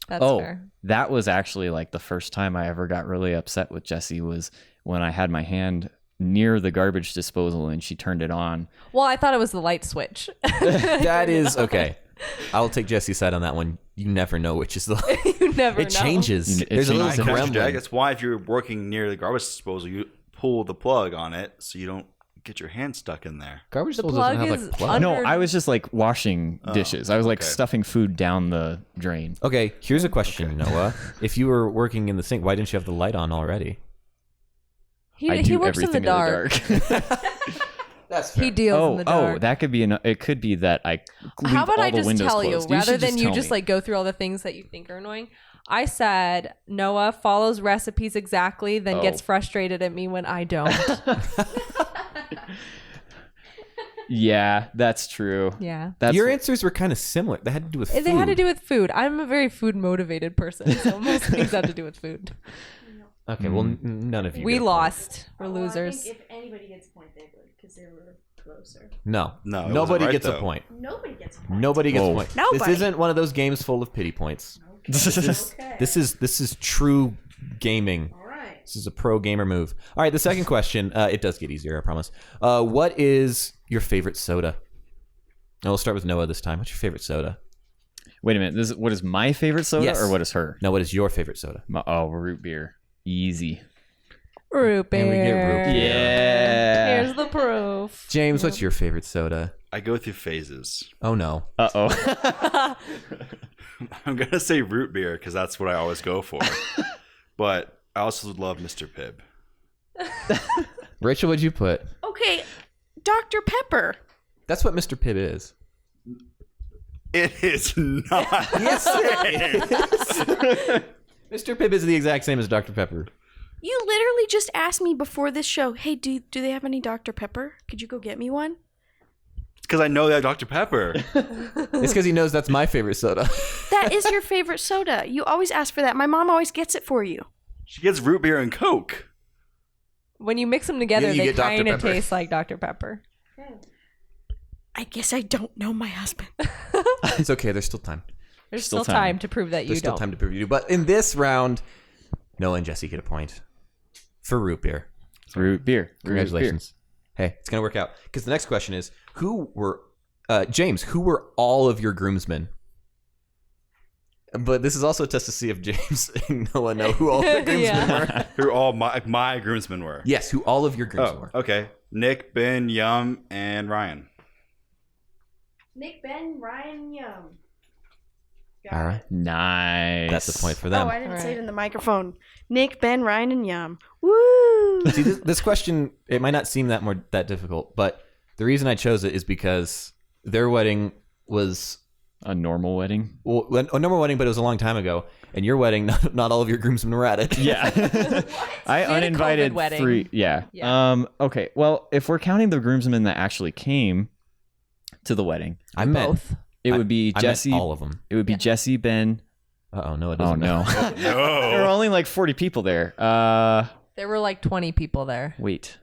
That's fair. That was actually like the first time I ever got really upset with Jessie was when I had my hand near the garbage disposal and she turned it on. Well, I thought it was the light switch. That is okay. I'll take Jesse's side on that one. You never know which is the. You never know. It changes. It There's a little changes. gremlin. That's why if you're working near the garbage disposal, you pull the plug on it so you don't get your hand stuck in there. Garbage The disposal doesn't plug have is like plug. under- No, I was just like washing dishes. I was like stuffing food down the drain. Okay, here's a question, Noah. If you were working in the sink, why didn't you have the light on already? I He do works in everything the dark. That's fair. He deals in the dark. that could be it could be that I leave How about all I the just windows tell you closed. rather should than you tell just me. like go through all the things that you think are annoying? I said Noah follows recipes exactly, then gets frustrated at me when I don't. Yeah, that's true. Yeah. That's Your answers were kind of similar. They had to do with food. They had to do with food. I'm a very food motivated person, so most things have to do with food. Okay, well, none of you. We get a point. lost. We're losers. if anybody gets a point, they would, because they were closer. No, it wasn't nobody right, gets a though. point. Nobody gets a point. Nobody gets a Whoa. point. This Nobody. isn't one of those games full of pity points. This is true gaming. All right. This is a pro gamer move. All right, the second question. It does get easier, I promise. What is your favorite soda? And we'll start with Noah this time. What's your favorite soda? Wait a minute. What is my favorite soda Yes. or what is her? No, what is your favorite soda? Root beer. Easy. Root beer. And we get root beer. Yeah. Here's the proof. James, what's your favorite soda? I go through phases. Oh no. Uh-oh. I'm going to say root beer because that's what I always go for. But I also love Mr. Pibb. Rachel, what'd you put? Okay, Dr. Pepper. That's what Mr. Pibb is. It is not. Yes, it is. Mr. Pibb is the exact same as Dr. Pepper. You literally just asked me before this show, hey, do they have any Dr. Pepper? Could you go get me one? Because I know they have Dr. Pepper. It's because he knows that's my favorite soda. That is your favorite soda. You always ask for that. My mom always gets it for you. She gets root beer and Coke. When you mix them together, Yeah, you they get Dr. kind of Pepper. taste like Dr. Pepper. I guess I don't know my husband. It's okay. There's still time. There's Still still time. time to prove that you There's still don't. time to prove you do. But in this round, Noah and Jesse get a point for root beer. Root beer. Congratulations. Hey, it's going to work out. Because the next question is, James, who were all of your groomsmen? But this is also a test to see if James and Noah know who all the groomsmen Yeah. were. Who all my groomsmen were. Yes, who all of your groomsmen were. Okay. Nick, Ben, Yum, and Ryan. Nick, Ben, Ryan, Yum. All right. Nice. That's a point for them. Oh, I didn't say it in the microphone. Nick, Ben, Ryan, and Yum. Woo! See, this question, it might not seem that difficult, but the reason I chose it is because their wedding was a normal wedding. well, a normal wedding, but it was a long time ago. And your wedding, not all of your groomsmen were at it. Yeah. I had a uninvited COVID wedding. 3. Yeah. Yeah. Okay. Well, if we're counting the groomsmen that actually came to the wedding, I meant Both. it would be I meant Jesse. all of them. It would be Jesse, Ben. Oh no, it Oh doesn't. no. There were No. only like 40 people there. There were like 20 people there. Wait.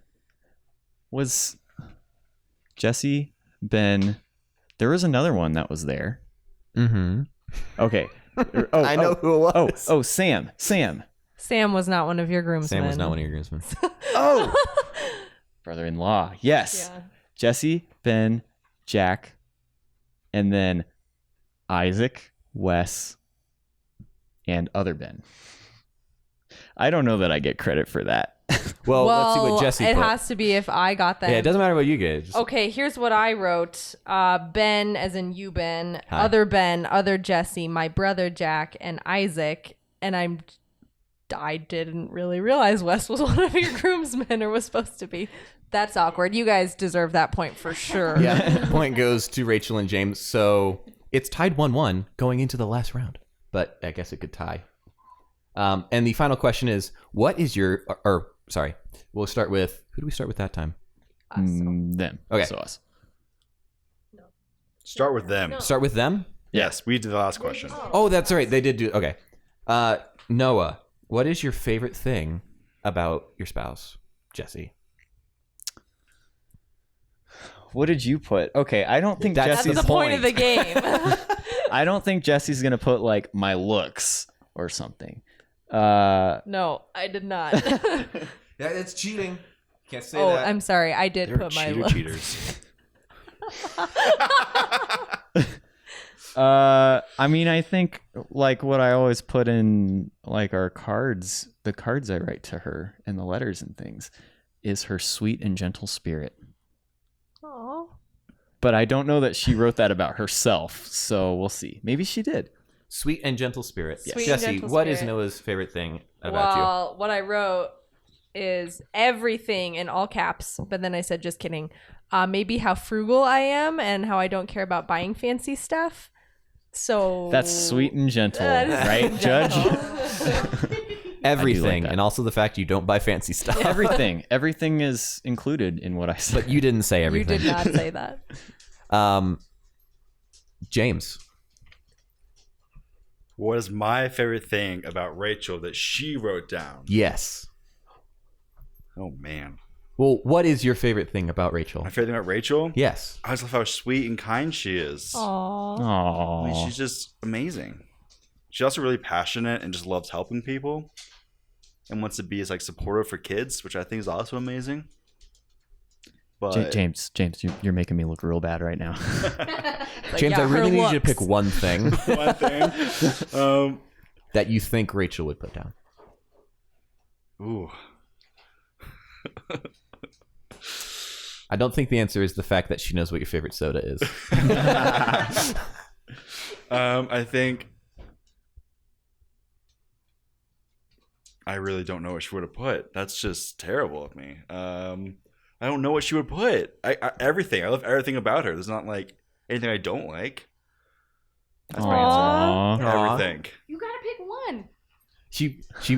Was Jesse, Ben? There was another one that was there. Mm-hmm. Okay. Oh, I know who it was. Oh, Sam. Sam. Sam was not one of your groomsmen. Sam was not one of your groomsmen. Oh. Brother-in-law. Yes. Yeah. Jesse, Ben, Jack, and then Isaac, Wes, and other Ben. I don't know that I get credit for that. Well, let's see what Jesse it put. has to be if I got them. Yeah, it doesn't matter what you get. Just- Okay, here's what I wrote. Ben, as in you, Ben. Hi. Other Ben, other Jesse, my brother Jack, and Isaac. And I didn't really realize Wes was one of your groomsmen, or was supposed to be. That's awkward. You guys deserve that point for sure. Yeah, point goes to Rachel and James. So it's tied 1-1 going into the last round. But I guess it could tie. And the final question is, what is your... Sorry, we'll start with... Who do we start with that time? Them. Okay. So us. Start with them. Start with them? Yes, we did the last question. Oh, that's right. They did do... Okay. Noah, what is your favorite thing about your spouse, Jesse? What did you put? Okay, I don't think That's Jesse's... That's the point of the game. I don't think Jesse's going to put, like, my looks or something. No, I did not. Yeah, it's cheating. Can't say Oh, that. I'm sorry. I did They're put my cheater looks. cheaters. I mean, I think, like, what I always put in, like, our cards, the cards I write to her and the letters and things, is her sweet and gentle spirit. Aw. But I don't know that she wrote that about herself, so we'll see. Maybe she did. Sweet and gentle spirit. Sweet and Jesse, gentle what is spirit. Noah's favorite thing about Well, what I wrote is everything in all caps, but then I said, just kidding. Maybe how frugal I am and how I don't care about buying fancy stuff. So That's sweet and gentle, That is right, sweet Judge? you? Everything, that. and also the fact you don't buy fancy stuff. Everything is included in what I said. But you didn't say you everything. did not say that. James. What is my favorite thing about Rachel that she wrote down? Yes. Oh, man. Well, what is your favorite thing about Rachel? My favorite thing about Rachel? Yes. I just love how sweet and kind she is. Aww. I mean, Aww. she's just amazing. She's also really passionate and just loves helping people. And wants to be as, like, supportive for kids, which I think is also amazing. But James, you're making me look real bad right now. Like, James, yeah, I really her need you to looks. pick one thing one thing. that you think Rachel would put down. Ooh. I don't think the answer is the fact that she knows what your favorite soda is. I think I really don't know what she would have put. That's just terrible of me. I don't know what she would put. Everything. I love everything about her. There's not like anything I don't like. That's my answer. Aww. Everything. You gotta pick one.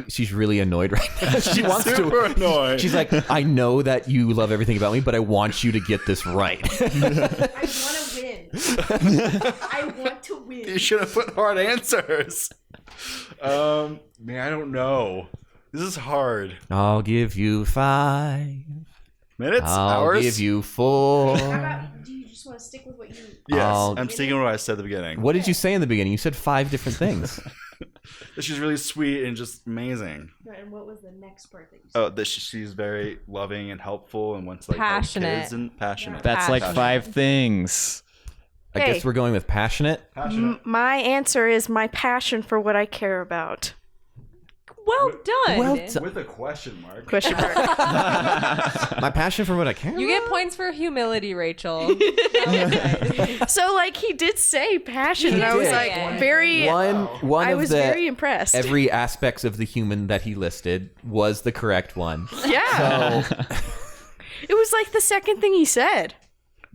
She's really annoyed right now. She wants Super to. annoyed. She's like, I know that you love everything about me, but I want you to get this right. I want to win. I want to win. You should have put hard answers. Man, I don't know. This is hard. I'll give you 5 Minutes? I'll Hours? give you 4. Do you just want to stick with what you? Yes. I'll- I'm sticking with what I said at the beginning. What did you say in the beginning? You said 5 different things. That she's really sweet and just amazing. And what was the next part that you said? Oh, that she's very loving and helpful and wants to like help Passionate. kids and passionate. That's like Passionate. 5 things. I Hey. guess we're going with passionate. My answer is my passion for what I care about. Well done. Well done. With a question mark. Question mark. My passion for what I care You about? get points for humility, Rachel. So, like, he did say passion, and He I was did. like, very. One I of was the very impressed. every aspects of the human that he listed was the correct one. Yeah. It was like the second thing he said.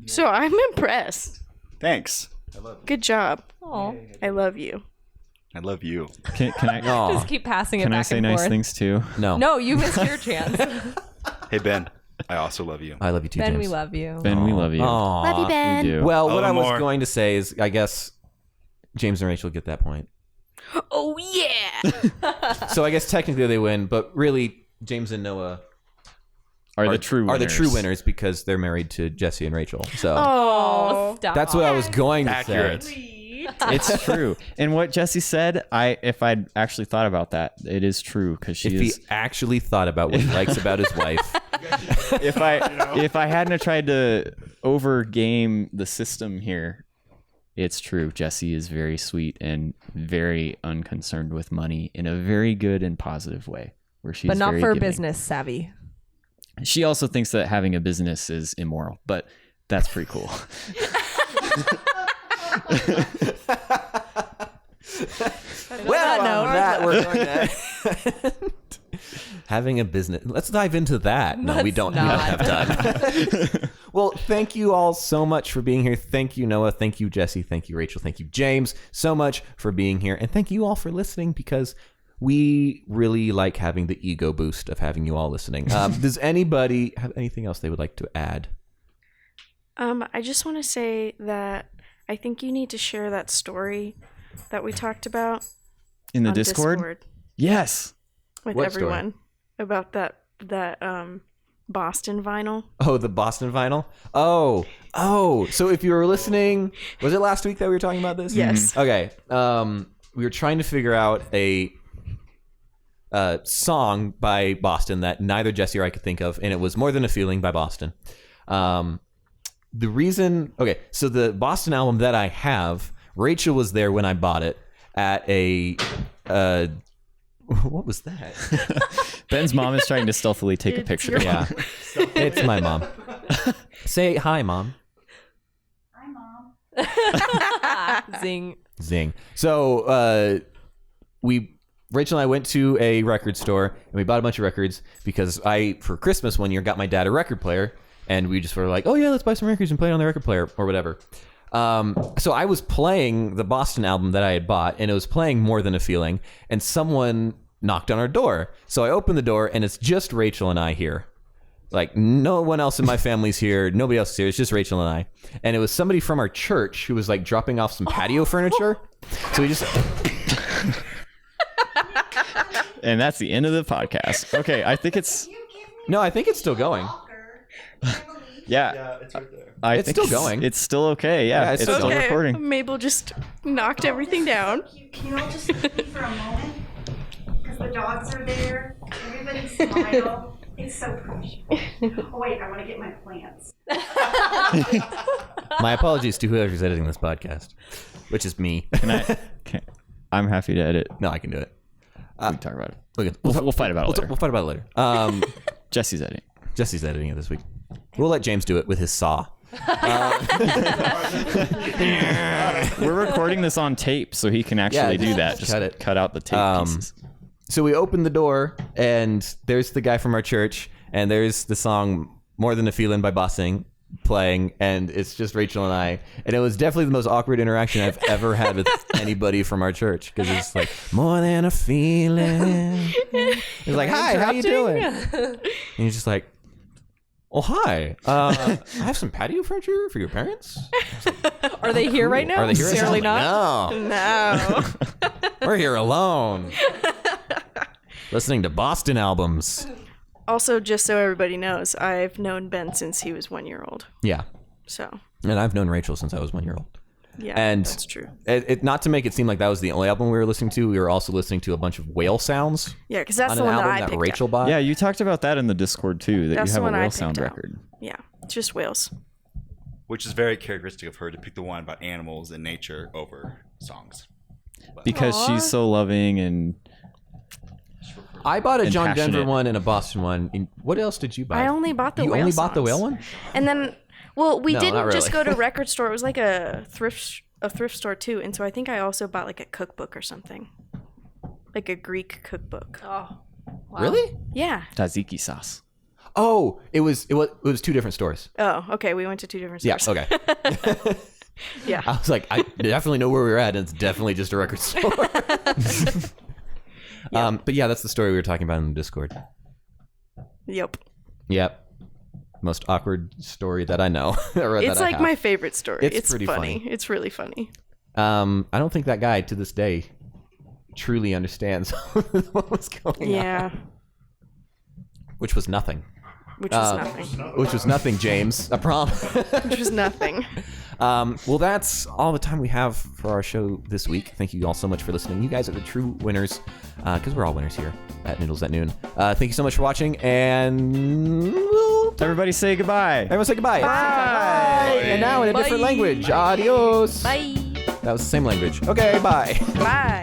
So I'm impressed. Thanks. Good job. Aw. I love you. I love you. Can I? Aw. Just keep passing it Can back I say and nice forth. things too? No. No, you missed your chance. Hey Ben, I also love you. I love you too, Ben, James. we love you. Ben, we love you. Aw. Love you, Ben. We do. Well, A what I little was more. going to say is, I guess James and Rachel get that point. Oh, yeah. So I guess technically they win, but really James and Noah Are the true are winners. the true winners because they're married to Jesse and Rachel. So Oh. Stop. that's what I was going to Accurate. say. It's true. And what Jesse said, if I'd actually thought about that, it is true because she If is. he actually thought about what he likes about his wife, If I hadn't have tried to over game the system here, it's true. Jessie is very sweet and very unconcerned with money in a very good and positive way. Where she's but not very for giving. business savvy. She also thinks that having a business is immoral, but that's pretty cool. Well, on that we're going to having a business. Let's dive into that. No, we don't have time. Well, thank you all so much for being here. Thank you, Noah. Thank you, Jessie. Thank you, Rachel. Thank you, James, so much for being here. And thank you all for listening, because we really like having the ego boost of having you all listening. Does anybody have anything else they would like to add? I just want to say that I think you need to share that story that we talked about In the Discord? Yes. with What everyone about that Boston vinyl. Oh, the Boston vinyl? Oh. So if you were listening, was it last week that we were talking about this? Yes. Okay. We were trying to figure out a song by Boston that neither Jessie or I could think of, and it was More Than a Feeling by Boston. The reason... Okay, so the Boston album that I have, Rachel was there when I bought it at a... what was that? Ben's mom is trying to stealthily take a picture. Yeah. It's my mom. Say hi, Mom. Zing. Zing. So Rachel and I went to a record store and we bought a bunch of records because I, for Christmas one year, got my dad a record player, and we just were like, oh yeah, let's buy some records and play it on the record player or whatever. So I was playing the Boston album that I had bought, and it was playing More Than a Feeling, and someone knocked on our door. So I opened the door, and it's just Rachel and I here. Like, no one else in my family's here. Nobody else is here. It's just Rachel and I. And it was somebody from our church who was like dropping off some patio furniture. So we just... And that's the end of the podcast. Okay, I think it's... No, I think it's still going. Yeah, it's right there. It's still going. It's still okay. Yeah, it's still Okay, recording. Mabel just knocked everything down. Can you all just leave me for a moment? Because the dogs are there. Everybody smile. It's so precious. Oh, wait, I want to get my plants. My apologies to whoever's editing this podcast, which is me. I'm happy to edit. No, I can do it. We can talk about it. We'll fight about it later. We'll fight about it later. Jesse's editing. Jesse's editing it this week. We'll let James do it with his saw. We're recording this on tape, so he can actually do that. Just cut out the tape pieces. So we opened the door, and there's the guy from our church, and there's the song More Than a Feeling by Boston playing, and it's just Rachel and I. And it was definitely the most awkward interaction I've ever had with anybody from our church, because it's like, more than a feeling. It's like, hi, how you doing? And he's just like, oh, hi. I have some patio furniture for your parents. Like, Are they here right now? Are they here right now? Surely Like, not. No. We're here alone. Listening to Boston albums. Also, just so everybody knows, I've known Ben since he was 1 year old. Yeah. So. And I've known Rachel since I was 1 year old. Yeah, and that's true. It not to make it seem like that was the only album we were listening to. We were also listening to a bunch of whale sounds. Yeah, because that's on the an one that album I picked Rachel up. bought. Yeah, you talked about that in the Discord too. That That's you have the a one I whale picked sound out. record. Yeah, it's just whales. Which is very characteristic of her to pick the one about animals and nature over songs. Because she's so loving and... I bought a John passionate. Denver one and a Boston one. And what else did you buy? I only bought the You whale only bought the songs. whale one? And then, well, we No, didn't not just really. go to record store. It was like a thrift store too. And so I think I also bought like a cookbook or something, like a Greek cookbook. Oh, wow. Really? Yeah. Tzatziki sauce. Oh, it was two different stores. Oh, okay. We went to two different Yeah. stores. Okay. Yeah. I was like, I definitely know where we were at, and it's definitely just a record store. But yeah, that's the story we were talking about in the Discord. Yep. Yep. Most awkward story that I know. Or that It's I like have. my favorite story. It's pretty funny. funny. It's really funny. I don't think that guy to this day truly understands what was going on. Yeah. Which was nothing. Which was nothing. Which was nothing, James. I promise. Which was nothing. Well, that's all the time we have for our show this week. Thank you all so much for listening. You guys are the true winners, because we're all winners here at Noodles at Noon. Thank you so much for watching, and we'll Everybody say goodbye. Everyone say goodbye. Bye. And now in a different language. Adios. Bye. That was the same language. Okay, bye. Bye.